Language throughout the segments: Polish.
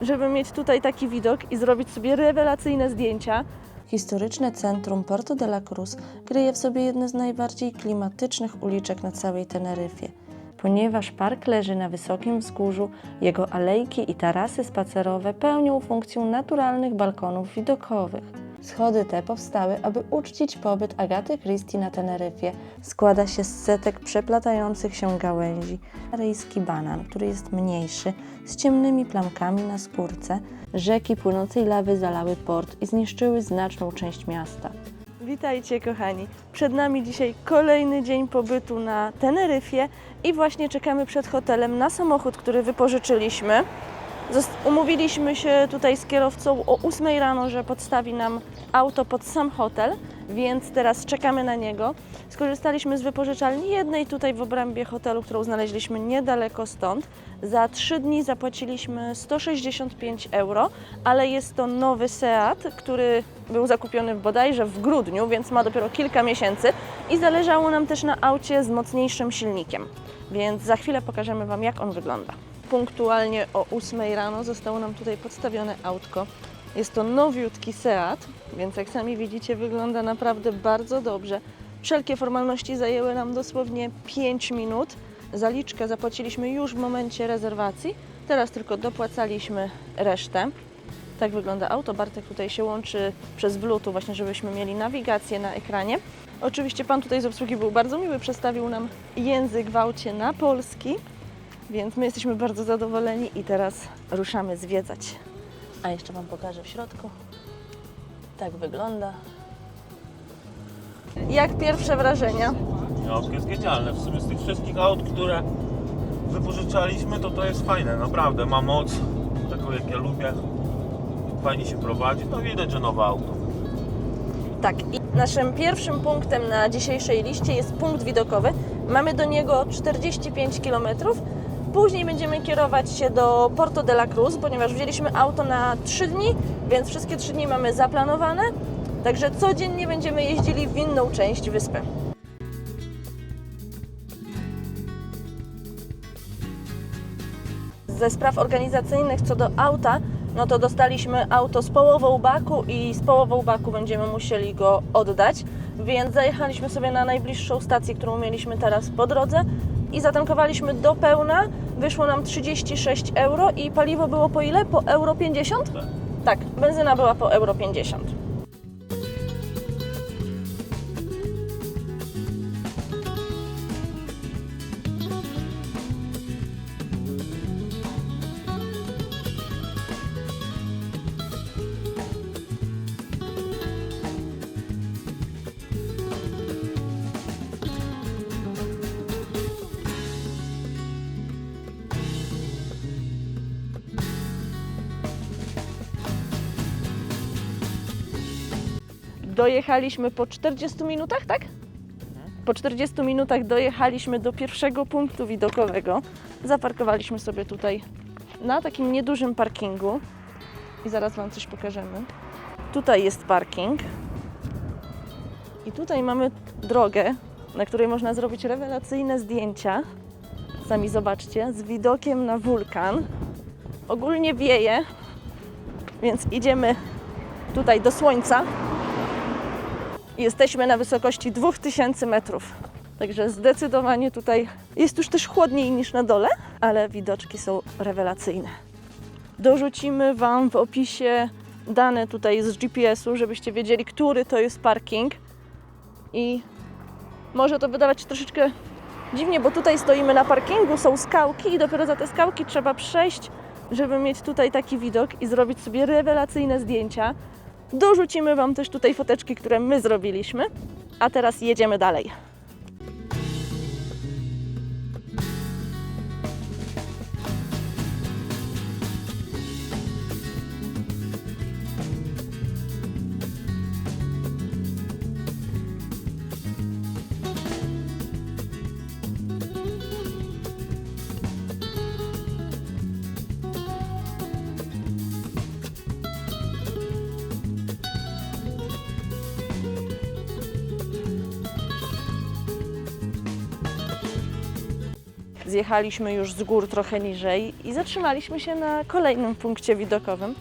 żeby mieć tutaj taki widok i zrobić sobie rewelacyjne zdjęcia. Historyczne centrum Porto de la Cruz kryje w sobie jedne z najbardziej klimatycznych uliczek na całej Teneryfie. Ponieważ park leży na wysokim wzgórzu, jego alejki i tarasy spacerowe pełnią funkcję naturalnych balkonów widokowych. Schody te powstały, aby uczcić pobyt Agaty Christie na Teneryfie. Składa się z setek przeplatających się gałęzi. Rejski banan, który jest mniejszy, z ciemnymi plamkami na skórce. Rzeki płynącej lawy zalały port i zniszczyły znaczną część miasta. Witajcie kochani, przed nami dzisiaj kolejny dzień pobytu na Teneryfie i właśnie czekamy przed hotelem na samochód, który wypożyczyliśmy. Umówiliśmy się tutaj z kierowcą o 8 rano, że podstawi nam auto pod sam hotel, więc teraz czekamy na niego. Skorzystaliśmy z wypożyczalni jednej tutaj w obrębie hotelu, którą znaleźliśmy niedaleko stąd. Za 3 dni zapłaciliśmy 165 euro, ale jest to nowy Seat, który był zakupiony bodajże w grudniu, więc ma dopiero kilka miesięcy i zależało nam też na aucie z mocniejszym silnikiem, więc za chwilę pokażemy Wam, jak on wygląda. Punktualnie o 8 rano zostało nam tutaj podstawione autko. Jest to nowiutki Seat, więc jak sami widzicie, wygląda naprawdę bardzo dobrze. Wszelkie formalności zajęły nam dosłownie 5 minut. Zaliczkę zapłaciliśmy już w momencie rezerwacji, teraz tylko dopłacaliśmy resztę. Tak wygląda auto. Bartek tutaj się łączy przez Bluetooth, właśnie żebyśmy mieli nawigację na ekranie. Oczywiście pan tutaj z obsługi był bardzo miły, przestawił nam język w aucie na polski, więc my jesteśmy bardzo zadowoleni i teraz ruszamy zwiedzać. A jeszcze Wam pokażę w środku. Tak wygląda. Jak pierwsze wrażenia? Autko jest genialne. W sumie z tych wszystkich aut, które wypożyczaliśmy, to jest fajne, naprawdę. Ma moc, taką jak ja lubię. Fajnie się prowadzi. No widać, że nowe auto. Tak, i naszym pierwszym punktem na dzisiejszej liście jest punkt widokowy. Mamy do niego 45 km. Później będziemy kierować się do Porto de la Cruz, ponieważ wzięliśmy auto na 3 dni, więc wszystkie 3 dni mamy zaplanowane. Także codziennie będziemy jeździli w inną część wyspy. Ze spraw organizacyjnych co do auta, no to dostaliśmy auto z połową baku i z połową baku będziemy musieli go oddać, więc zajechaliśmy sobie na najbliższą stację, którą mieliśmy teraz po drodze i zatankowaliśmy do pełna. Wyszło nam 36 euro i paliwo było po ile? Po euro 50? Tak, benzyna była po euro 50. Dojechaliśmy po 40 minutach, tak? Po 40 minutach dojechaliśmy do pierwszego punktu widokowego. Zaparkowaliśmy sobie tutaj na takim niedużym parkingu i zaraz Wam coś pokażemy. Tutaj jest parking i tutaj mamy drogę, na której można zrobić rewelacyjne zdjęcia. Sami zobaczcie, z widokiem na wulkan. Ogólnie wieje, więc idziemy tutaj do słońca. Jesteśmy na wysokości 2000 metrów, także zdecydowanie tutaj jest już też chłodniej niż na dole, ale widoczki są rewelacyjne. Dorzucimy Wam w opisie dane tutaj z GPS-u, żebyście wiedzieli, który to jest parking i może to wydawać się troszeczkę dziwnie, bo tutaj stoimy na parkingu, są skałki i dopiero za te skałki trzeba przejść, żeby mieć tutaj taki widok i zrobić sobie rewelacyjne zdjęcia. Dorzucimy Wam też tutaj foteczki, które my zrobiliśmy, a teraz jedziemy dalej. zjechaliśmy już z gór trochę niżej i zatrzymaliśmy się na kolejnym punkcie widokowym.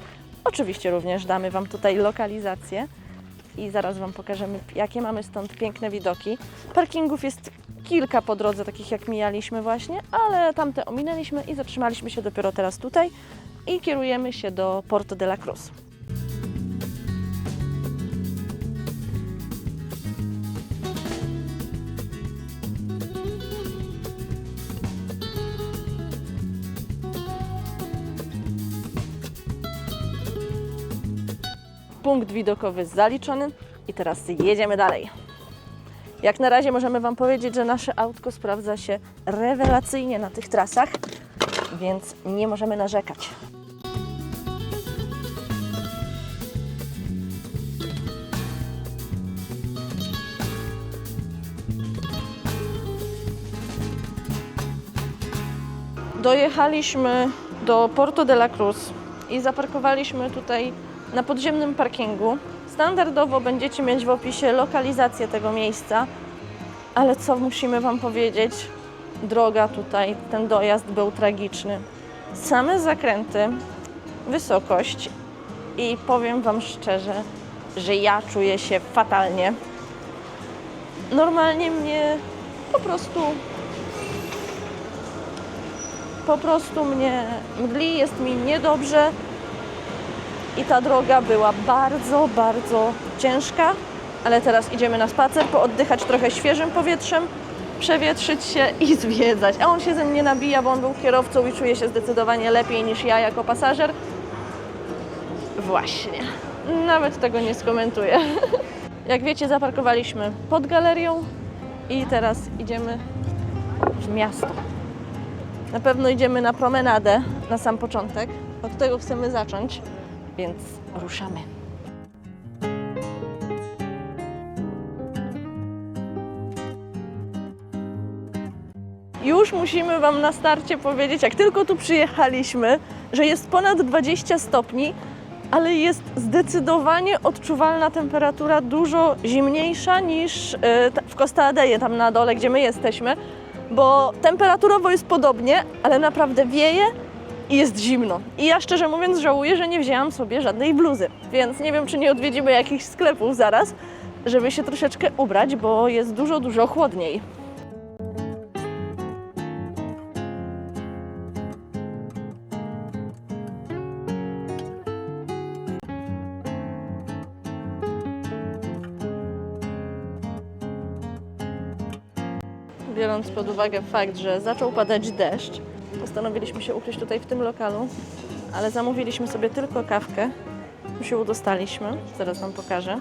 Oczywiście również damy Wam tutaj lokalizację i zaraz Wam pokażemy, jakie mamy stąd piękne widoki. Parkingów jest kilka po drodze, takich jak mijaliśmy właśnie, ale tamte ominęliśmy i zatrzymaliśmy się dopiero teraz tutaj i kierujemy się do Porto de la Cruz. Punkt widokowy zaliczony i teraz jedziemy dalej. Jak na razie możemy Wam powiedzieć, że nasze autko sprawdza się rewelacyjnie na tych trasach, więc nie możemy narzekać. Dojechaliśmy do Porto de la Cruz i zaparkowaliśmy tutaj na podziemnym parkingu. Standardowo będziecie mieć w opisie lokalizację tego miejsca, ale co musimy Wam powiedzieć, droga tutaj, ten dojazd był tragiczny. Same zakręty, wysokość i powiem Wam szczerze, że ja czuję się fatalnie. Normalnie mnie po prostu mnie mdli, jest mi niedobrze. I ta droga była bardzo, bardzo ciężka, ale teraz idziemy na spacer, pooddychać trochę świeżym powietrzem, przewietrzyć się i zwiedzać. A on się ze mnie nabija, bo on był kierowcą i czuje się zdecydowanie lepiej niż ja jako pasażer. Właśnie. Nawet tego nie skomentuję. Jak wiecie, zaparkowaliśmy pod galerią i teraz idziemy w miasto. Na pewno idziemy na promenadę na sam początek. Od tego chcemy zacząć. Więc ruszamy. Już musimy Wam na starcie powiedzieć, jak tylko tu przyjechaliśmy, że jest ponad 20 stopni, ale jest zdecydowanie odczuwalna temperatura dużo zimniejsza niż w Costa Adeje, tam na dole, gdzie my jesteśmy, bo temperaturowo jest podobnie, ale naprawdę wieje i jest zimno. I ja szczerze mówiąc żałuję, że nie wzięłam sobie żadnej bluzy. Więc nie wiem, czy nie odwiedzimy jakichś sklepów zaraz, żeby się troszeczkę ubrać, bo jest dużo, dużo chłodniej. Biorąc pod uwagę fakt, że zaczął padać deszcz, postanowiliśmy się ukryć tutaj w tym lokalu, ale zamówiliśmy sobie tylko kawkę. Już się udostaliśmy, zaraz Wam pokażę.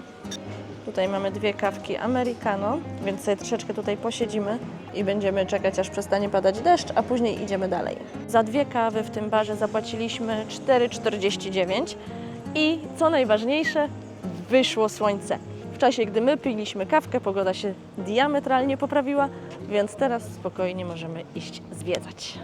Tutaj mamy dwie kawki americano, więc sobie troszeczkę tutaj posiedzimy i będziemy czekać, aż przestanie padać deszcz, a później idziemy dalej. Za dwie kawy w tym barze zapłaciliśmy 4,49 i co najważniejsze, wyszło słońce. W czasie, gdy my piliśmy kawkę, pogoda się diametralnie poprawiła, więc teraz spokojnie możemy iść zwiedzać.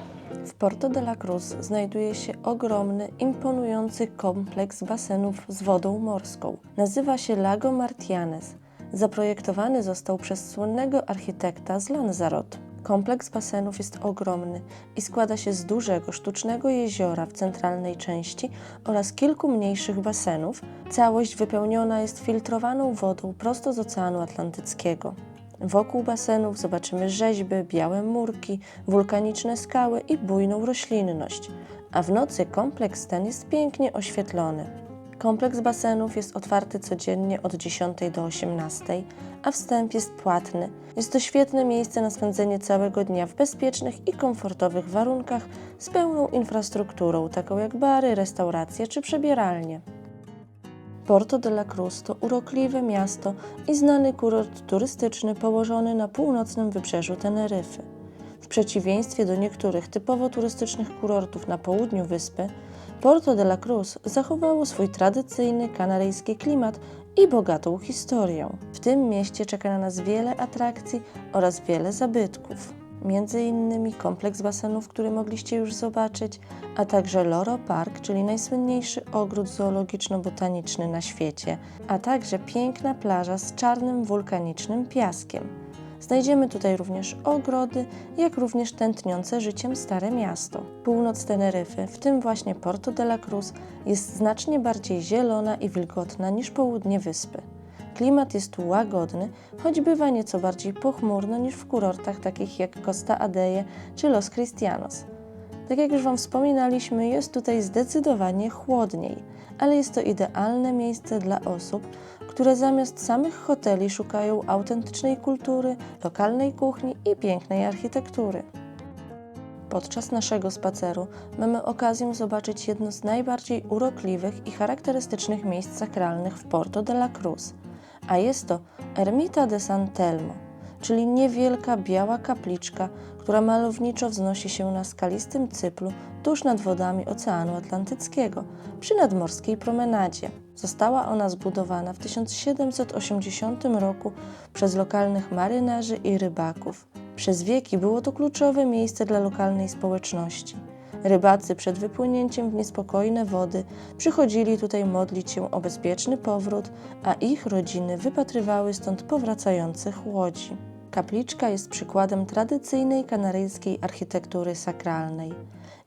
W Porto de la Cruz znajduje się ogromny, imponujący kompleks basenów z wodą morską. Nazywa się Lago Martianes. Zaprojektowany został przez słynnego architekta z Lanzarote. Kompleks basenów jest ogromny i składa się z dużego, sztucznego jeziora w centralnej części oraz kilku mniejszych basenów. Całość wypełniona jest filtrowaną wodą prosto z Oceanu Atlantyckiego. Wokół basenów zobaczymy rzeźby, białe murki, wulkaniczne skały i bujną roślinność, a w nocy kompleks ten jest pięknie oświetlony. Kompleks basenów jest otwarty codziennie od 10 do 18, a wstęp jest płatny. Jest to świetne miejsce na spędzenie całego dnia w bezpiecznych i komfortowych warunkach z pełną infrastrukturą, taką jak bary, restauracje czy przebieralnie. Porto de la Cruz to urokliwe miasto i znany kurort turystyczny położony na północnym wybrzeżu Teneryfy. W przeciwieństwie do niektórych typowo turystycznych kurortów na południu wyspy, Porto de la Cruz zachowało swój tradycyjny kanaryjski klimat i bogatą historię. W tym mieście czeka na nas wiele atrakcji oraz wiele zabytków. Między innymi kompleks basenów, który mogliście już zobaczyć, a także Loro Park, czyli najsłynniejszy ogród zoologiczno-botaniczny na świecie, a także piękna plaża z czarnym wulkanicznym piaskiem. Znajdziemy tutaj również ogrody, jak również tętniące życiem Stare Miasto. Północ Teneryfy, w tym właśnie Porto de la Cruz, jest znacznie bardziej zielona i wilgotna niż południe wyspy. Klimat jest tu łagodny, choć bywa nieco bardziej pochmurno niż w kurortach takich jak Costa Adeje czy Los Cristianos. Tak jak już Wam wspominaliśmy, jest tutaj zdecydowanie chłodniej, ale jest to idealne miejsce dla osób, które zamiast samych hoteli szukają autentycznej kultury, lokalnej kuchni i pięknej architektury. Podczas naszego spaceru mamy okazję zobaczyć jedno z najbardziej urokliwych i charakterystycznych miejsc sakralnych w Porto de la Cruz, a jest to Ermita de San Telmo, czyli niewielka biała kapliczka, która malowniczo wznosi się na skalistym cyplu tuż nad wodami Oceanu Atlantyckiego, przy nadmorskiej promenadzie. Została ona zbudowana w 1780 roku przez lokalnych marynarzy i rybaków. Przez wieki było to kluczowe miejsce dla lokalnej społeczności. Rybacy przed wypłynięciem w niespokojne wody przychodzili tutaj modlić się o bezpieczny powrót, a ich rodziny wypatrywały stąd powracających łodzi. Kapliczka jest przykładem tradycyjnej kanaryjskiej architektury sakralnej.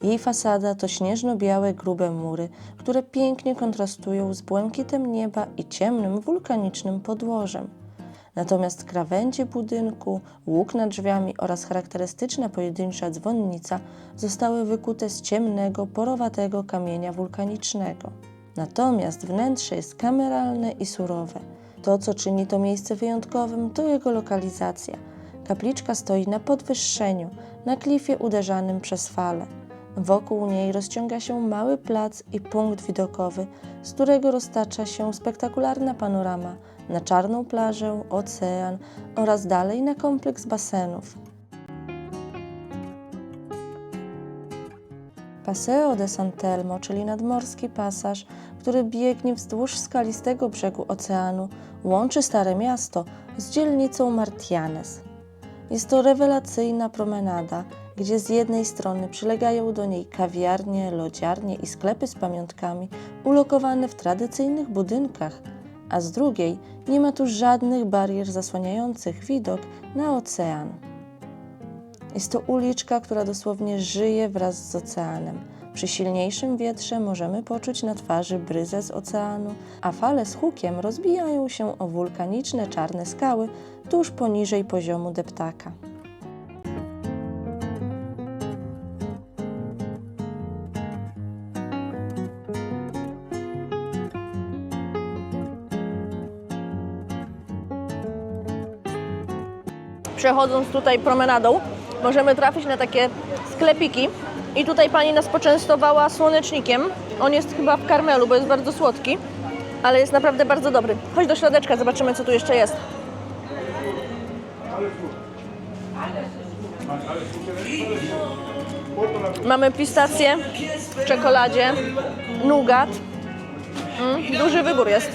Jej fasada to śnieżno-białe, grube mury, które pięknie kontrastują z błękitem nieba i ciemnym, wulkanicznym podłożem. Natomiast krawędzie budynku, łuk nad drzwiami oraz charakterystyczna pojedyncza dzwonnica zostały wykute z ciemnego, porowatego kamienia wulkanicznego. Natomiast wnętrze jest kameralne i surowe. To, co czyni to miejsce wyjątkowym, to jego lokalizacja. Kapliczka stoi na podwyższeniu, na klifie uderzanym przez fale. Wokół niej rozciąga się mały plac i punkt widokowy, z którego roztacza się spektakularna panorama na czarną plażę, ocean oraz dalej na kompleks basenów. Paseo de San Telmo, czyli nadmorski pasaż, który biegnie wzdłuż skalistego brzegu oceanu, łączy Stare Miasto z dzielnicą Martianes. Jest to rewelacyjna promenada, gdzie z jednej strony przylegają do niej kawiarnie, lodziarnie i sklepy z pamiątkami ulokowane w tradycyjnych budynkach, a z drugiej nie ma tu żadnych barier zasłaniających widok na ocean. Jest to uliczka, która dosłownie żyje wraz z oceanem. Przy silniejszym wietrze możemy poczuć na twarzy bryzę z oceanu, a fale z hukiem rozbijają się o wulkaniczne czarne skały tuż poniżej poziomu deptaka. Przechodząc tutaj promenadą, możemy trafić na takie sklepiki i tutaj pani nas poczęstowała słonecznikiem. On jest chyba w karmelu, bo jest bardzo słodki, ale jest naprawdę bardzo dobry. Chodź do środeczka, zobaczymy, co tu jeszcze jest. Mamy pistacje w czekoladzie, nougat. Duży wybór jest.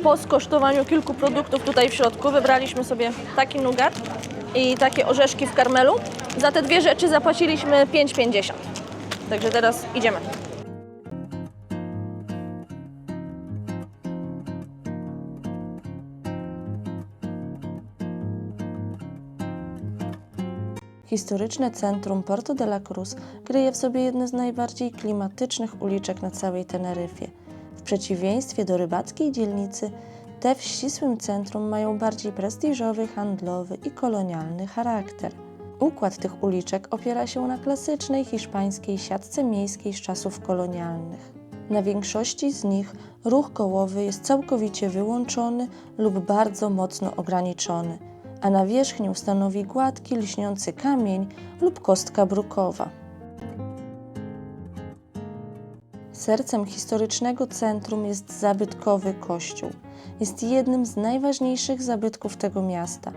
Po skosztowaniu kilku produktów tutaj w środku wybraliśmy sobie taki nougat i takie orzeszki w karmelu. Za te dwie rzeczy zapłaciliśmy 5,50. Także teraz idziemy. Historyczne centrum Porto de la Cruz kryje w sobie jedne z najbardziej klimatycznych uliczek na całej Teneryfie. W przeciwieństwie do rybackiej dzielnicy, te w ścisłym centrum mają bardziej prestiżowy, handlowy i kolonialny charakter. Układ tych uliczek opiera się na klasycznej hiszpańskiej siatce miejskiej z czasów kolonialnych. Na większości z nich ruch kołowy jest całkowicie wyłączony lub bardzo mocno ograniczony, a nawierzchnię stanowi gładki, lśniący kamień lub kostka brukowa. Sercem historycznego centrum jest zabytkowy kościół. Jest jednym z najważniejszych zabytków tego miasta.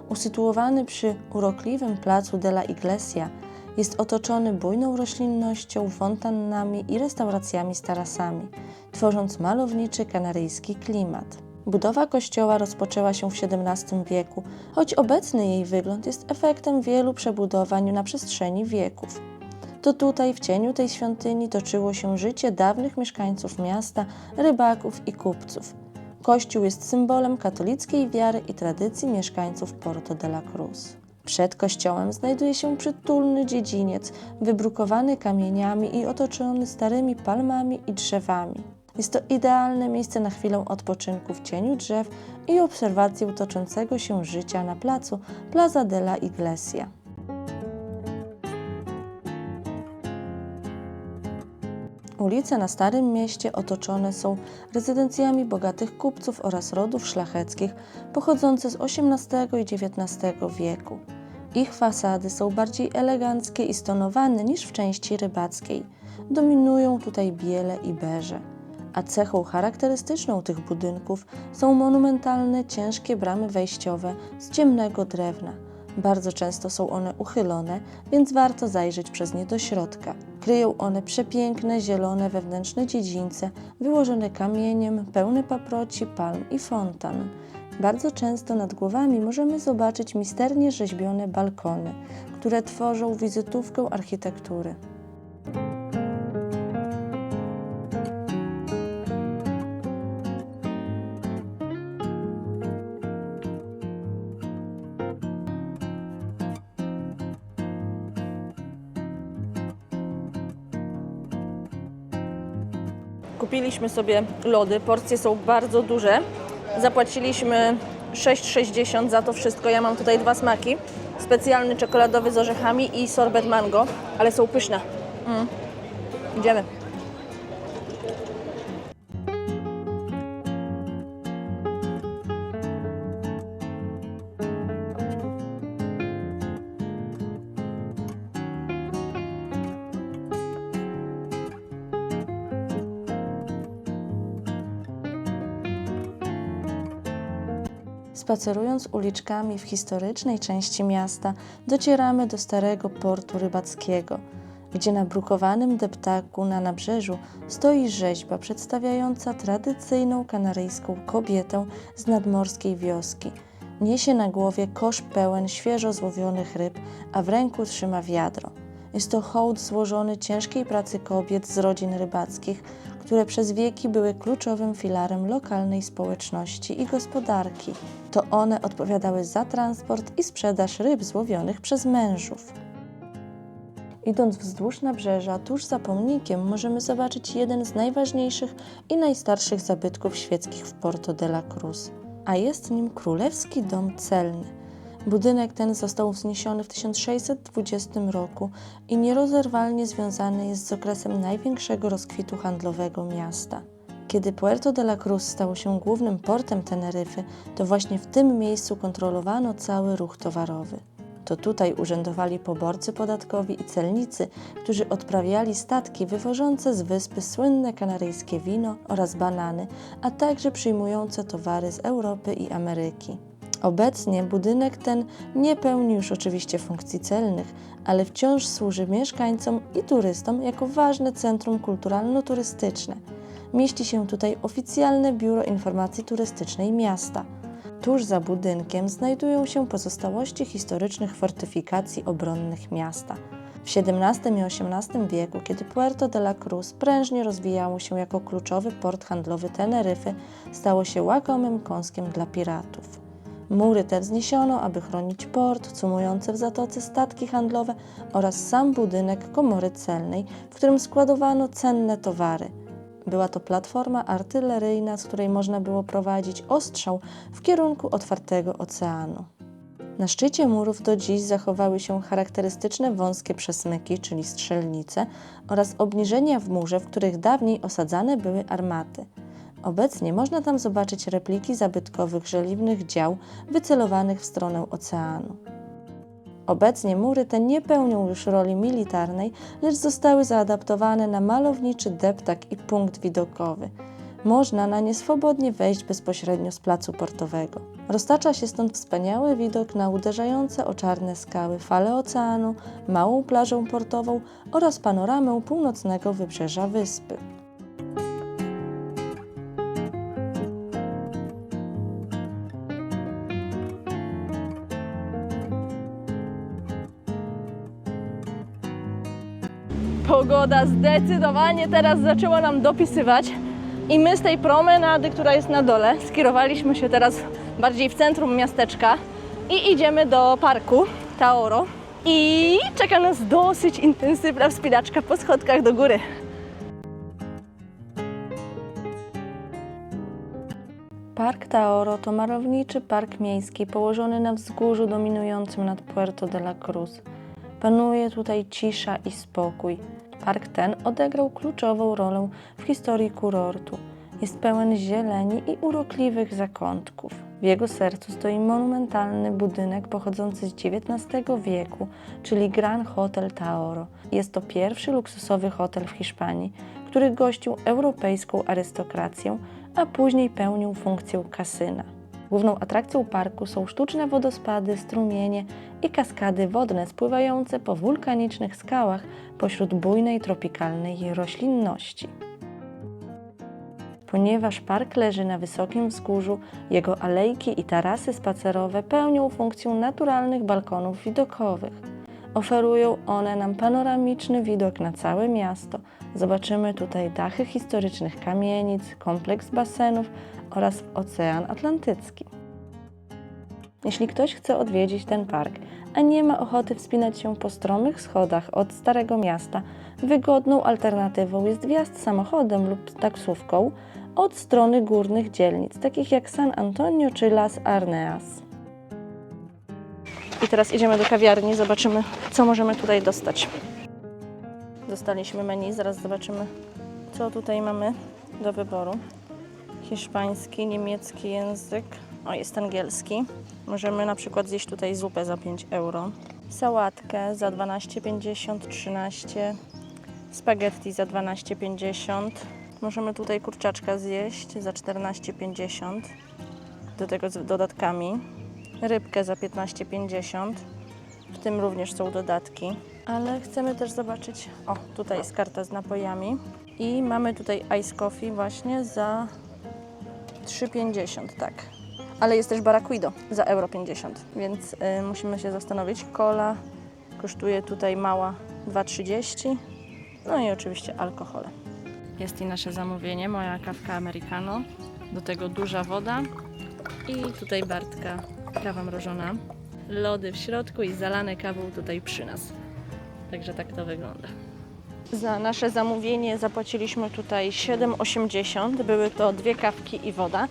Usytuowany przy urokliwym placu de la Iglesia, jest otoczony bujną roślinnością, fontannami i restauracjami z tarasami, tworząc malowniczy kanaryjski klimat. Budowa kościoła rozpoczęła się w XVII wieku, choć obecny jej wygląd jest efektem wielu przebudowań na przestrzeni wieków. To tutaj, w cieniu tej świątyni, toczyło się życie dawnych mieszkańców miasta, rybaków i kupców. Kościół jest symbolem katolickiej wiary i tradycji mieszkańców Porto de la Cruz. Przed kościołem znajduje się przytulny dziedziniec, wybrukowany kamieniami i otoczony starymi palmami i drzewami. Jest to idealne miejsce na chwilę odpoczynku w cieniu drzew i obserwację toczącego się życia na placu Plaza de la Iglesia. Ulice na Starym Mieście otoczone są rezydencjami bogatych kupców oraz rodów szlacheckich pochodzące z XVIII i XIX wieku. Ich fasady są bardziej eleganckie i stonowane niż w części rybackiej. Dominują tutaj biele i beże. A cechą charakterystyczną tych budynków są monumentalne, ciężkie bramy wejściowe z ciemnego drewna. Bardzo często są one uchylone, więc warto zajrzeć przez nie do środka. Kryją one przepiękne, zielone wewnętrzne dziedzińce, wyłożone kamieniem, pełne paproci, palm i fontan. Bardzo często nad głowami możemy zobaczyć misternie rzeźbione balkony, które tworzą wizytówkę architektury. Kupiliśmy sobie lody, porcje są bardzo duże. Zapłaciliśmy 6,60 za to wszystko. Ja mam tutaj 2 smaki. Specjalny czekoladowy z orzechami i sorbet mango, ale są pyszne. Idziemy. Spacerując uliczkami w historycznej części miasta, docieramy do starego portu rybackiego, gdzie na brukowanym deptaku na nabrzeżu stoi rzeźba przedstawiająca tradycyjną kanaryjską kobietę z nadmorskiej wioski. Niesie na głowie kosz pełen świeżo złowionych ryb, a w ręku trzyma wiadro. Jest to hołd złożony ciężkiej pracy kobiet z rodzin rybackich, które przez wieki były kluczowym filarem lokalnej społeczności i gospodarki. To one odpowiadały za transport i sprzedaż ryb złowionych przez mężów. Idąc wzdłuż nabrzeża, tuż za pomnikiem, możemy zobaczyć jeden z najważniejszych i najstarszych zabytków świeckich w Porto de la Cruz, a jest nim Królewski Dom Celny. Budynek ten został wzniesiony w 1620 roku i nierozerwalnie związany jest z okresem największego rozkwitu handlowego miasta. Kiedy Puerto de la Cruz stało się głównym portem Teneryfy, to właśnie w tym miejscu kontrolowano cały ruch towarowy. To tutaj urzędowali poborcy podatkowi i celnicy, którzy odprawiali statki wywożące z wyspy słynne kanaryjskie wino oraz banany, a także przyjmujące towary z Europy i Ameryki. Obecnie budynek ten nie pełni już oczywiście funkcji celnych, ale wciąż służy mieszkańcom i turystom jako ważne centrum kulturalno-turystyczne. Mieści się tutaj oficjalne biuro informacji turystycznej miasta. Tuż za budynkiem znajdują się pozostałości historycznych fortyfikacji obronnych miasta. W XVII i XVIII wieku, kiedy Puerto de la Cruz prężnie rozwijało się jako kluczowy port handlowy Teneryfy, stało się łakomym kąskiem dla piratów. Mury te wzniesiono, aby chronić port, cumujące w zatoce statki handlowe oraz sam budynek komory celnej, w którym składowano cenne towary. Była to platforma artyleryjna, z której można było prowadzić ostrzał w kierunku otwartego oceanu. Na szczycie murów do dziś zachowały się charakterystyczne wąskie przesmyki, czyli strzelnice, oraz obniżenia w murze, w których dawniej osadzane były armaty. Obecnie można tam zobaczyć repliki zabytkowych żeliwnych dział wycelowanych w stronę oceanu. Obecnie mury te nie pełnią już roli militarnej, lecz zostały zaadaptowane na malowniczy deptak i punkt widokowy. Można na nie swobodnie wejść bezpośrednio z placu portowego. Roztacza się stąd wspaniały widok na uderzające o czarne skały fale oceanu, małą plażę portową oraz panoramę północnego wybrzeża wyspy. Pogoda zdecydowanie teraz zaczęła nam dopisywać i my z tej promenady, która jest na dole, skierowaliśmy się teraz bardziej w centrum miasteczka i idziemy do parku Taoro i czeka nas dosyć intensywna wspinaczka po schodkach do góry. Park Taoro to malowniczy park miejski położony na wzgórzu dominującym nad Puerto de la Cruz. Panuje tutaj cisza i spokój. Park ten odegrał kluczową rolę w historii kurortu. Jest pełen zieleni i urokliwych zakątków. W jego sercu stoi monumentalny budynek pochodzący z XIX wieku, czyli Gran Hotel Taoro. Jest to pierwszy luksusowy hotel w Hiszpanii, który gościł europejską arystokrację, a później pełnił funkcję kasyna. Główną atrakcją parku są sztuczne wodospady, strumienie i kaskady wodne spływające po wulkanicznych skałach pośród bujnej tropikalnej roślinności. Ponieważ park leży na wysokim wzgórzu, jego alejki i tarasy spacerowe pełnią funkcję naturalnych balkonów widokowych. Oferują one nam panoramiczny widok na całe miasto. Zobaczymy tutaj dachy historycznych kamienic, kompleks basenów oraz Ocean Atlantycki. Jeśli ktoś chce odwiedzić ten park, a nie ma ochoty wspinać się po stromych schodach od Starego Miasta, wygodną alternatywą jest wjazd samochodem lub taksówką od strony górnych dzielnic, takich jak San Antonio czy Las Arneas. I teraz idziemy do kawiarni, zobaczymy, co możemy tutaj dostać. Dostaliśmy menu, zaraz zobaczymy, co tutaj mamy do wyboru. Hiszpański, niemiecki język, o, jest angielski. Możemy na przykład zjeść tutaj zupę za 5 euro, sałatkę za 12,50, 13, spaghetti za 12,50. Możemy tutaj kurczaczka zjeść za 14,50, do tego z dodatkami. Rybkę za 15,50, w tym również są dodatki. Ale chcemy też zobaczyć, o, tutaj jest karta z napojami i mamy tutaj ice coffee właśnie za 3,50, tak. Ale jest też baracudo za euro 50, więc musimy się zastanowić. Cola kosztuje tutaj mała 2,30, no i oczywiście alkohole. Jest i nasze zamówienie, moja kawka americano, do tego duża woda i tutaj Bartka kawa mrożona, lody w środku i zalane kawą tutaj przy nas. Także tak to wygląda. Za nasze zamówienie zapłaciliśmy tutaj 7,80, były to 2 kawki i woda,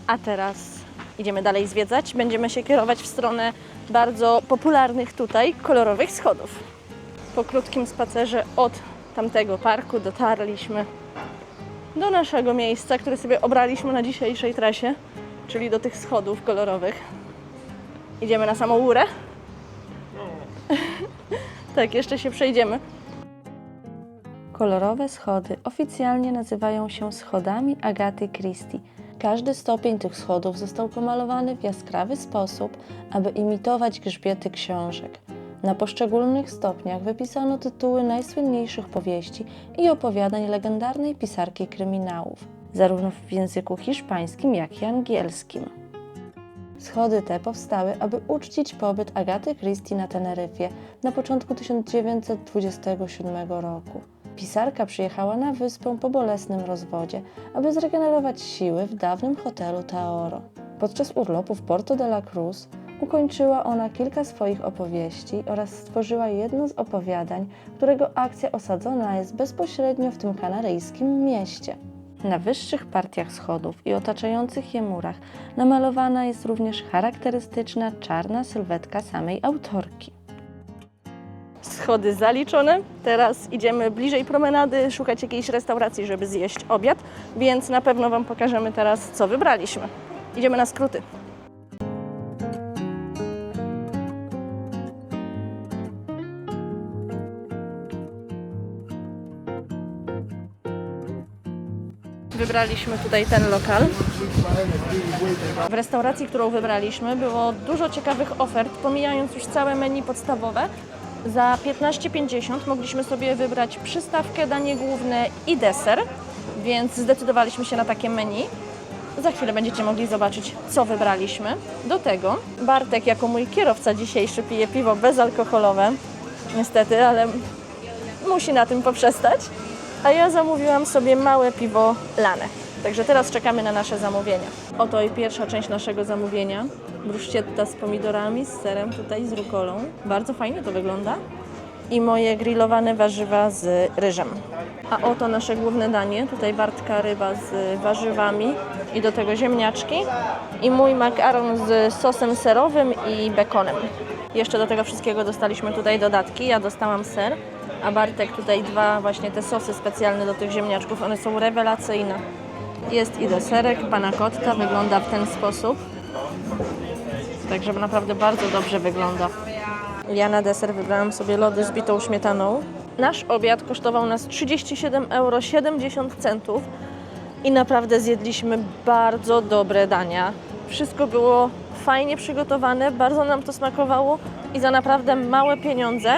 a teraz idziemy dalej zwiedzać. Będziemy się kierować w stronę bardzo popularnych tutaj kolorowych schodów. Po krótkim spacerze od tamtego parku dotarliśmy do naszego miejsca, które sobie obraliśmy na dzisiejszej trasie, czyli do tych schodów kolorowych. Idziemy na samą górę? Tak, jeszcze się przejdziemy. Kolorowe schody oficjalnie nazywają się schodami Agaty Christie. Każdy stopień tych schodów został pomalowany w jaskrawy sposób, aby imitować grzbiety książek. Na poszczególnych stopniach wypisano tytuły najsłynniejszych powieści i opowiadań legendarnej pisarki kryminałów, zarówno w języku hiszpańskim, jak i angielskim. Schody te powstały, aby uczcić pobyt Agaty Christie na Teneryfie na początku 1927 roku. Pisarka przyjechała na wyspę po bolesnym rozwodzie, aby zregenerować siły w dawnym hotelu Taoro. Podczas urlopu w Puerto de la Cruz ukończyła ona kilka swoich opowieści oraz stworzyła jedno z opowiadań, którego akcja osadzona jest bezpośrednio w tym kanaryjskim mieście. Na wyższych partiach schodów i otaczających je murach namalowana jest również charakterystyczna czarna sylwetka samej autorki. Schody zaliczone. Teraz idziemy bliżej promenady, szukać jakiejś restauracji, żeby zjeść obiad, więc na pewno Wam pokażemy teraz, co wybraliśmy. Idziemy na skróty. Wybraliśmy tutaj ten lokal. W restauracji, którą wybraliśmy, było dużo ciekawych ofert, pomijając już całe menu podstawowe. Za 15,50 mogliśmy sobie wybrać przystawkę, danie główne i deser, więc zdecydowaliśmy się na takie menu. Za chwilę będziecie mogli zobaczyć, co wybraliśmy. Do tego Bartek, jako mój kierowca dzisiejszy, pije piwo bezalkoholowe. Niestety, ale musi na tym poprzestać. A ja zamówiłam sobie małe piwo Lane. Także teraz czekamy na nasze zamówienia. Oto i pierwsza część naszego zamówienia. Bruschetta z pomidorami, z serem tutaj, z rukolą. Bardzo fajnie to wygląda. I moje grillowane warzywa z ryżem. A oto nasze główne danie. Tutaj wartka ryba z warzywami i do tego ziemniaczki. I mój makaron z sosem serowym i bekonem. Jeszcze do tego wszystkiego dostaliśmy tutaj dodatki. Ja dostałam ser, a Bartek tutaj dwa właśnie te sosy specjalne do tych ziemniaczków. One są rewelacyjne. Jest i deserek, panna cotta, wygląda w ten sposób. Także naprawdę bardzo dobrze wygląda. Ja na deser wybrałam sobie lody z bitą śmietaną. Nasz obiad kosztował nas 37,70 € i naprawdę zjedliśmy bardzo dobre dania. Wszystko było fajnie przygotowane, bardzo nam to smakowało i za naprawdę małe pieniądze,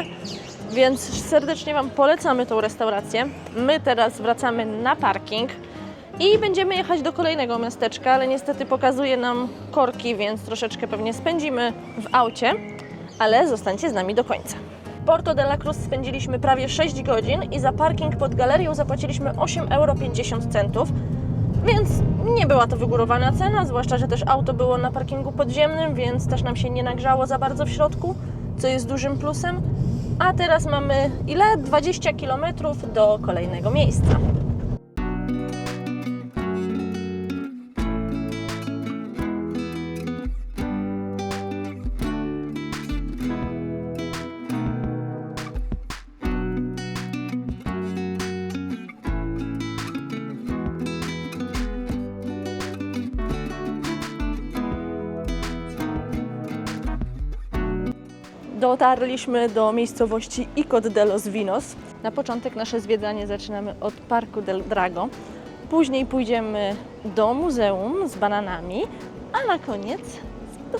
więc serdecznie Wam polecamy tą restaurację. My teraz wracamy na parking i będziemy jechać do kolejnego miasteczka, ale niestety pokazuje nam korki, więc troszeczkę pewnie spędzimy w aucie, ale zostańcie z nami do końca. W Porto de la Cruz spędziliśmy prawie 6 godzin i za parking pod galerią zapłaciliśmy 8,50 €, więc nie była to wygórowana cena, zwłaszcza, że też auto było na parkingu podziemnym, więc też nam się nie nagrzało za bardzo w środku, co jest dużym plusem. A teraz mamy ile? 20 km do kolejnego miejsca. Dotarliśmy do miejscowości Icod de los Vinos. Na początek nasze zwiedzanie zaczynamy od Parku del Drago. Później pójdziemy do muzeum z bananami, a na koniec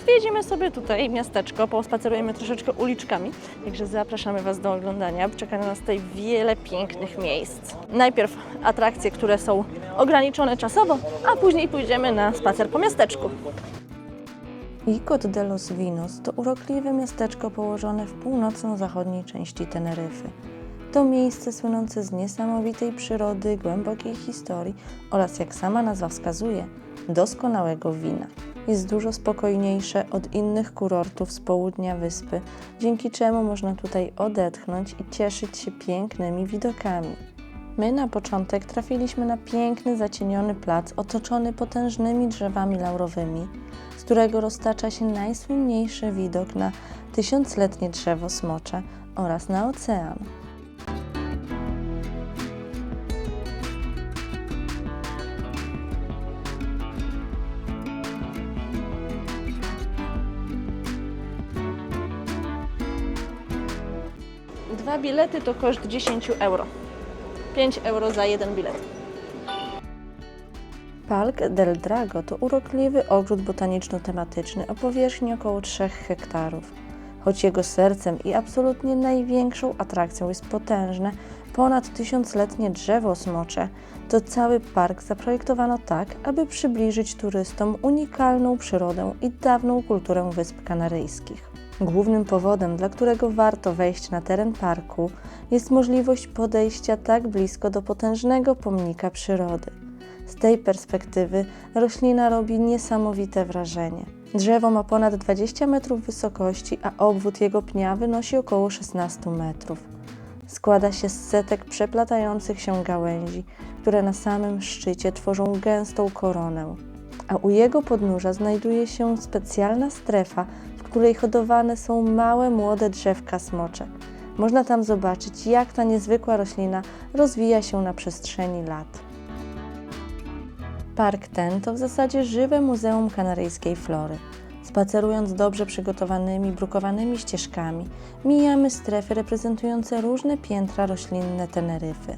zwiedzimy sobie tutaj miasteczko, pospacerujemy troszeczkę uliczkami. Także zapraszamy Was do oglądania. Czeka na nas tutaj wiele pięknych miejsc. Najpierw atrakcje, które są ograniczone czasowo, a później pójdziemy na spacer po miasteczku. Icod de los Vinos to urokliwe miasteczko położone w północno-zachodniej części Teneryfy. To miejsce słynące z niesamowitej przyrody, głębokiej historii oraz, jak sama nazwa wskazuje, doskonałego wina. Jest dużo spokojniejsze od innych kurortów z południa wyspy, dzięki czemu można tutaj odetchnąć i cieszyć się pięknymi widokami. My na początek trafiliśmy na piękny, zacieniony plac otoczony potężnymi drzewami laurowymi, z którego roztacza się najsłynniejszy widok na tysiącletnie drzewo smocze oraz na ocean. Dwa bilety to koszt 10 €. 5 € za jeden bilet. Park del Drago to urokliwy ogród botaniczno-tematyczny o powierzchni około 3 hektarów. Choć jego sercem i absolutnie największą atrakcją jest potężne, ponad tysiącletnie drzewo smocze, to cały park zaprojektowano tak, aby przybliżyć turystom unikalną przyrodę i dawną kulturę Wysp Kanaryjskich. Głównym powodem, dla którego warto wejść na teren parku, jest możliwość podejścia tak blisko do potężnego pomnika przyrody. Z tej perspektywy roślina robi niesamowite wrażenie. Drzewo ma ponad 20 metrów wysokości, a obwód jego pnia wynosi około 16 metrów. Składa się z setek przeplatających się gałęzi, które na samym szczycie tworzą gęstą koronę. A u jego podnóża znajduje się specjalna strefa, w której hodowane są małe, młode drzewka smocze. Można tam zobaczyć, jak ta niezwykła roślina rozwija się na przestrzeni lat. Park ten to w zasadzie żywe muzeum kanaryjskiej flory. Spacerując dobrze przygotowanymi, brukowanymi ścieżkami, mijamy strefy reprezentujące różne piętra roślinne Teneryfy.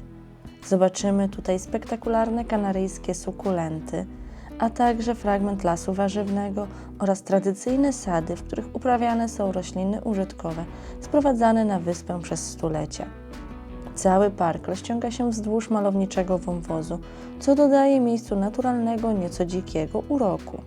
Zobaczymy tutaj spektakularne kanaryjskie sukulenty, a także fragment lasu warzywnego oraz tradycyjne sady, w których uprawiane są rośliny użytkowe sprowadzane na wyspę przez stulecia. Cały park rozciąga się wzdłuż malowniczego wąwozu, co dodaje miejscu naturalnego, nieco dzikiego uroku.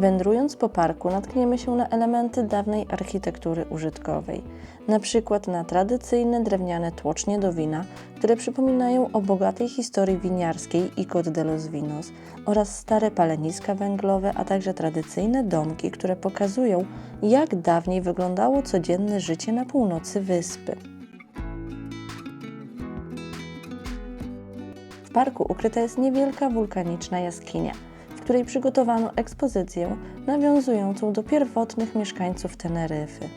Wędrując po parku natkniemy się na elementy dawnej architektury użytkowej, na przykład na tradycyjne drewniane tłocznie do wina, które przypominają o bogatej historii winiarskiej i Côte de los Vinos, oraz stare paleniska węglowe, a także tradycyjne domki, które pokazują, jak dawniej wyglądało codzienne życie na północy wyspy. W parku ukryta jest niewielka wulkaniczna jaskinia, w której przygotowano ekspozycję nawiązującą do pierwotnych mieszkańców Teneryfy.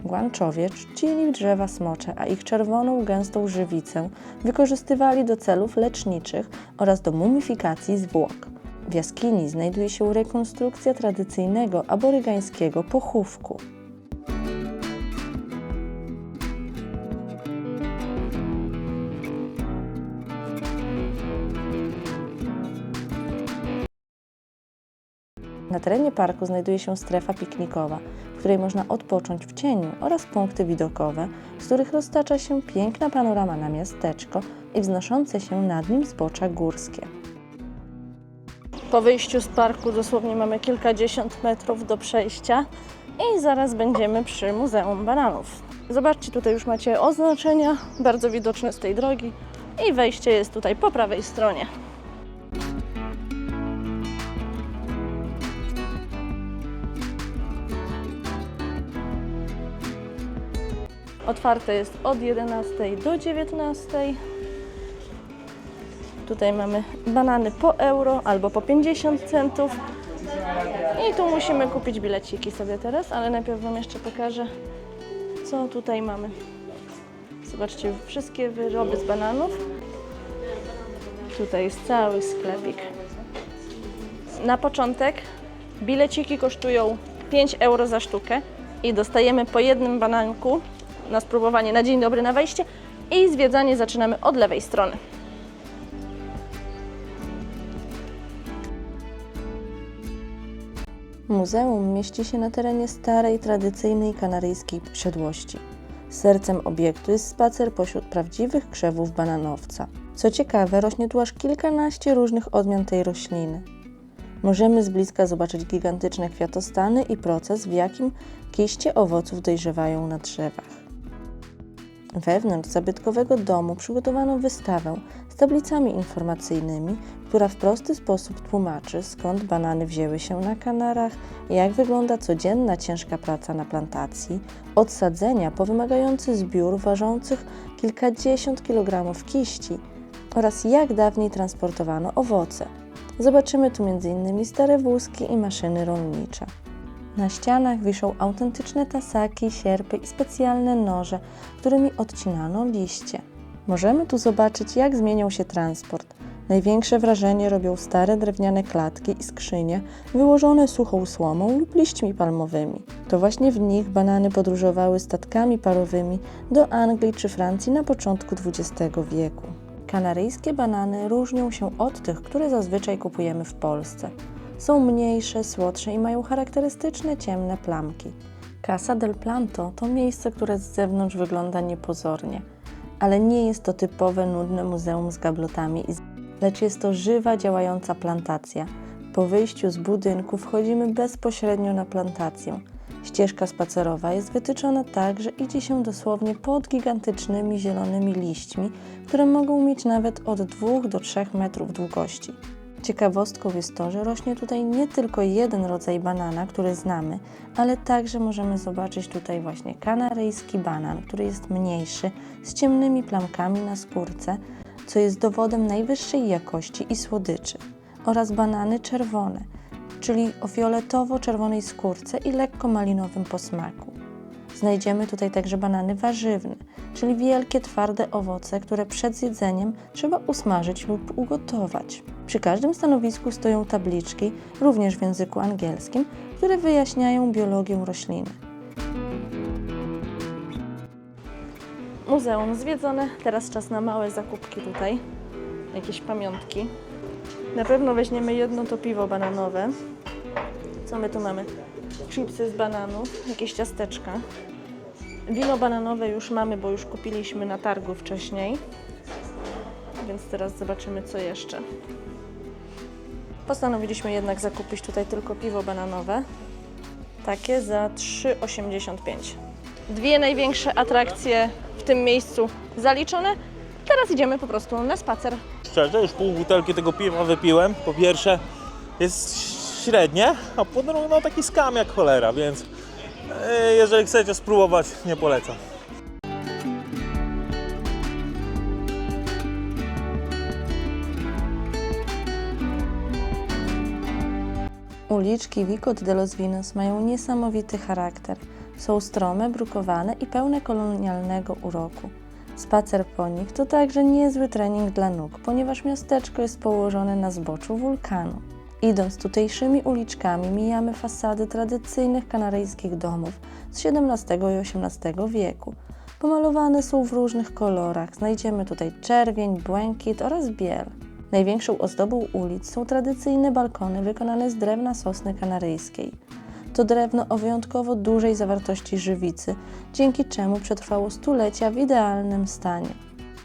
Guanczowie czcili drzewa smocze, a ich czerwoną, gęstą żywicę wykorzystywali do celów leczniczych oraz do mumifikacji zwłok. W jaskini znajduje się rekonstrukcja tradycyjnego aborygańskiego pochówku. Na terenie parku znajduje się strefa piknikowa, w której można odpocząć w cieniu, oraz punkty widokowe, z których roztacza się piękna panorama na miasteczko i wznoszące się nad nim zbocza górskie. Po wyjściu z parku dosłownie mamy kilkadziesiąt metrów do przejścia i zaraz będziemy przy Muzeum Bananów. Zobaczcie, tutaj już macie oznaczenia, bardzo widoczne z tej drogi, i wejście jest tutaj po prawej stronie. Otwarte jest od 11 do 19. Tutaj mamy banany po euro albo po 50 centów. I tu musimy kupić bileciki sobie teraz, ale najpierw Wam jeszcze pokażę, co tutaj mamy. Zobaczcie, wszystkie wyroby z bananów. Tutaj jest cały sklepik. Na początek bileciki kosztują 5 euro za sztukę i dostajemy po jednym bananku na spróbowanie na dzień dobry na wejście i zwiedzanie zaczynamy od lewej strony. Muzeum mieści się na terenie starej, tradycyjnej kanaryjskiej posiadłości. Sercem obiektu jest spacer pośród prawdziwych krzewów bananowca. Co ciekawe, rośnie tu aż kilkanaście różnych odmian tej rośliny. Możemy z bliska zobaczyć gigantyczne kwiatostany i proces, w jakim kiście owoców dojrzewają na drzewach. Wewnątrz zabytkowego domu przygotowano wystawę z tablicami informacyjnymi, która w prosty sposób tłumaczy, skąd banany wzięły się na Kanarach, jak wygląda codzienna ciężka praca na plantacji, od sadzenia po wymagający zbiór ważących kilkadziesiąt kilogramów kiści oraz jak dawniej transportowano owoce. Zobaczymy tu m.in. stare wózki i maszyny rolnicze. Na ścianach wiszą autentyczne tasaki, sierpy i specjalne noże, którymi odcinano liście. Możemy tu zobaczyć, jak zmieniał się transport. Największe wrażenie robią stare drewniane klatki i skrzynie wyłożone suchą słomą lub liśćmi palmowymi. To właśnie w nich banany podróżowały statkami parowymi do Anglii czy Francji na początku XX wieku. Kanaryjskie banany różnią się od tych, które zazwyczaj kupujemy w Polsce. Są mniejsze, słodsze i mają charakterystyczne ciemne plamki. Casa del Planto to miejsce, które z zewnątrz wygląda niepozornie, ale nie jest to typowe, nudne muzeum z gablotami, lecz jest to żywa, działająca plantacja. Po wyjściu z budynku wchodzimy bezpośrednio na plantację. Ścieżka spacerowa jest wytyczona tak, że idzie się dosłownie pod gigantycznymi zielonymi liśćmi, które mogą mieć nawet od 2 do 3 metrów długości. Ciekawostką jest to, że rośnie tutaj nie tylko jeden rodzaj banana, który znamy, ale także możemy zobaczyć tutaj właśnie kanaryjski banan, który jest mniejszy, z ciemnymi plamkami na skórce, co jest dowodem najwyższej jakości i słodyczy, oraz banany czerwone, czyli o fioletowo-czerwonej skórce i lekko malinowym posmaku. Znajdziemy tutaj także banany warzywne, czyli wielkie, twarde owoce, które przed zjedzeniem trzeba usmażyć lub ugotować. Przy każdym stanowisku stoją tabliczki, również w języku angielskim, które wyjaśniają biologię rośliny. Muzeum zwiedzone, teraz czas na małe zakupki tutaj, jakieś pamiątki. Na pewno weźmiemy jedno to piwo bananowe. Co my tu mamy? Chipsy z bananów, jakieś ciasteczka. Wino bananowe już mamy, bo już kupiliśmy na targu wcześniej. Więc teraz zobaczymy, co jeszcze. Postanowiliśmy jednak zakupić tutaj tylko piwo bananowe. Takie za 3,85. Dwie największe atrakcje w tym miejscu zaliczone. Teraz idziemy po prostu na spacer. Szczerze, już pół butelki tego piwa wypiłem. Po pierwsze jest średnie, a po drugie no taki skam jak cholera, więc jeżeli chcecie spróbować, nie polecam. Uliczki Vico de los Vinos mają niesamowity charakter. Są strome, brukowane i pełne kolonialnego uroku. Spacer po nich to także niezły trening dla nóg, ponieważ miasteczko jest położone na zboczu wulkanu. Idąc tutejszymi uliczkami mijamy fasady tradycyjnych kanaryjskich domów z XVII i XVIII wieku. Pomalowane są w różnych kolorach, znajdziemy tutaj czerwień, błękit oraz biel. Największą ozdobą ulic są tradycyjne balkony wykonane z drewna sosny kanaryjskiej. To drewno o wyjątkowo dużej zawartości żywicy, dzięki czemu przetrwało stulecia w idealnym stanie.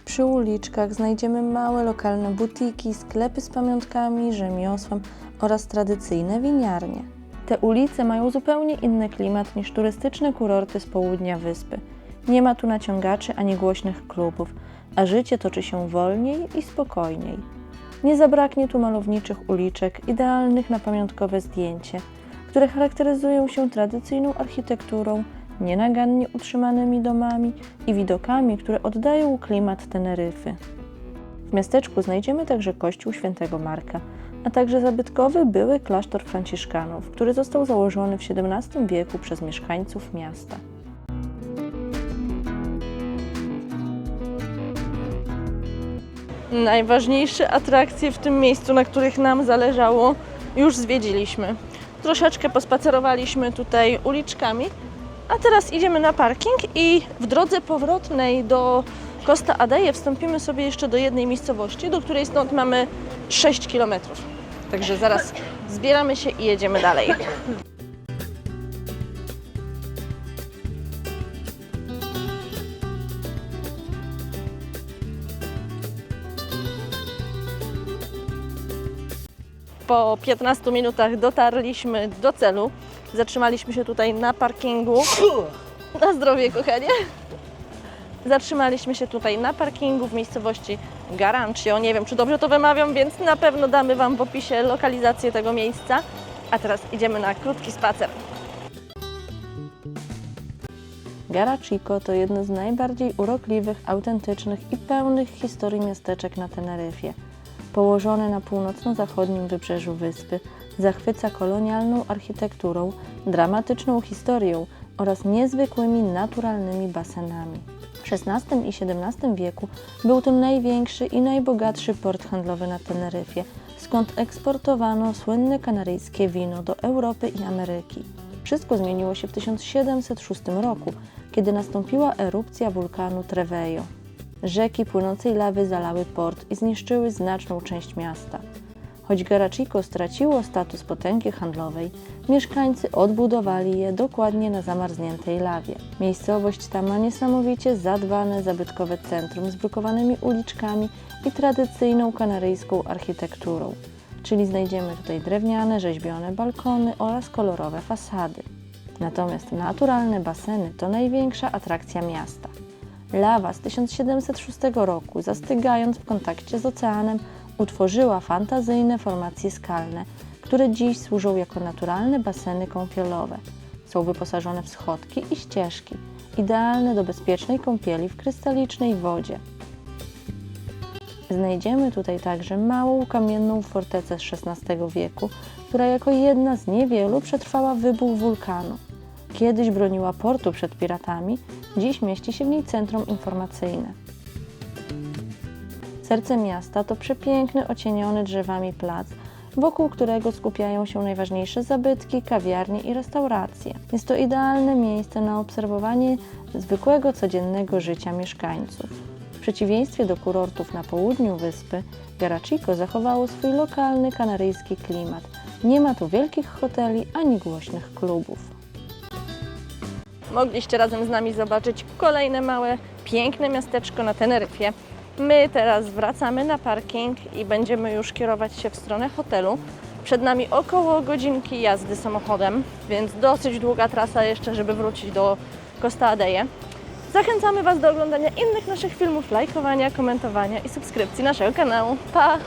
Przy uliczkach znajdziemy małe lokalne butiki, sklepy z pamiątkami, rzemiosłem oraz tradycyjne winiarnie. Te ulice mają zupełnie inny klimat niż turystyczne kurorty z południa wyspy. Nie ma tu naciągaczy ani głośnych klubów, a życie toczy się wolniej i spokojniej. Nie zabraknie tu malowniczych uliczek, idealnych na pamiątkowe zdjęcie, które charakteryzują się tradycyjną architekturą, nienagannie utrzymanymi domami i widokami, które oddają klimat Teneryfy. W miasteczku znajdziemy także kościół świętego Marka, a także zabytkowy były klasztor franciszkanów, który został założony w XVII wieku przez mieszkańców miasta. Najważniejsze atrakcje w tym miejscu, na których nam zależało, już zwiedziliśmy. Troszeczkę pospacerowaliśmy tutaj uliczkami, a teraz idziemy na parking i w drodze powrotnej do Costa Adeje wstąpimy sobie jeszcze do jednej miejscowości, do której stąd mamy 6 km. Także zaraz zbieramy się i jedziemy dalej. Po 15 minutach dotarliśmy do celu. Zatrzymaliśmy się tutaj na parkingu. Na zdrowie, kochanie. Zatrzymaliśmy się tutaj na parkingu w miejscowości Garancio. Nie wiem, czy dobrze to wymawiam, więc na pewno damy Wam w opisie lokalizację tego miejsca. A teraz idziemy na krótki spacer. Garachico to jedno z najbardziej urokliwych, autentycznych i pełnych historii miasteczek na Teneryfie. Położone na północno-zachodnim wybrzeżu wyspy, zachwyca kolonialną architekturą, dramatyczną historią oraz niezwykłymi naturalnymi basenami. W XVI i XVII wieku był to największy i najbogatszy port handlowy na Teneryfie, skąd eksportowano słynne kanaryjskie wino do Europy i Ameryki. Wszystko zmieniło się w 1706 roku, kiedy nastąpiła erupcja wulkanu Trevejo. Rzeki płynącej lawy zalały port i zniszczyły znaczną część miasta. Choć Garachico straciło status potęgi handlowej, mieszkańcy odbudowali je dokładnie na zamarzniętej lawie. Miejscowość ta ma niesamowicie zadbane zabytkowe centrum z brukowanymi uliczkami i tradycyjną kanaryjską architekturą, czyli znajdziemy tutaj drewniane, rzeźbione balkony oraz kolorowe fasady. Natomiast naturalne baseny to największa atrakcja miasta. Lawa z 1706 roku, zastygając w kontakcie z oceanem, utworzyła fantazyjne formacje skalne, które dziś służą jako naturalne baseny kąpielowe. Są wyposażone w schodki i ścieżki, idealne do bezpiecznej kąpieli w krystalicznej wodzie. Znajdziemy tutaj także małą kamienną fortecę z XVI wieku, która jako jedna z niewielu przetrwała wybuch wulkanu. Kiedyś broniła portu przed piratami, dziś mieści się w niej centrum informacyjne. Serce miasta to przepiękny, ocieniony drzewami plac, wokół którego skupiają się najważniejsze zabytki, kawiarnie i restauracje. Jest to idealne miejsce na obserwowanie zwykłego, codziennego życia mieszkańców. W przeciwieństwie do kurortów na południu wyspy, Garachico zachowało swój lokalny kanaryjski klimat. Nie ma tu wielkich hoteli ani głośnych klubów. Mogliście razem z nami zobaczyć kolejne małe, piękne miasteczko na Teneryfie. My teraz wracamy na parking i będziemy już kierować się w stronę hotelu. Przed nami około godzinki jazdy samochodem, więc dosyć długa trasa jeszcze, żeby wrócić do Costa Adeje. Zachęcamy Was do oglądania innych naszych filmów, lajkowania, komentowania i subskrypcji naszego kanału. Pa!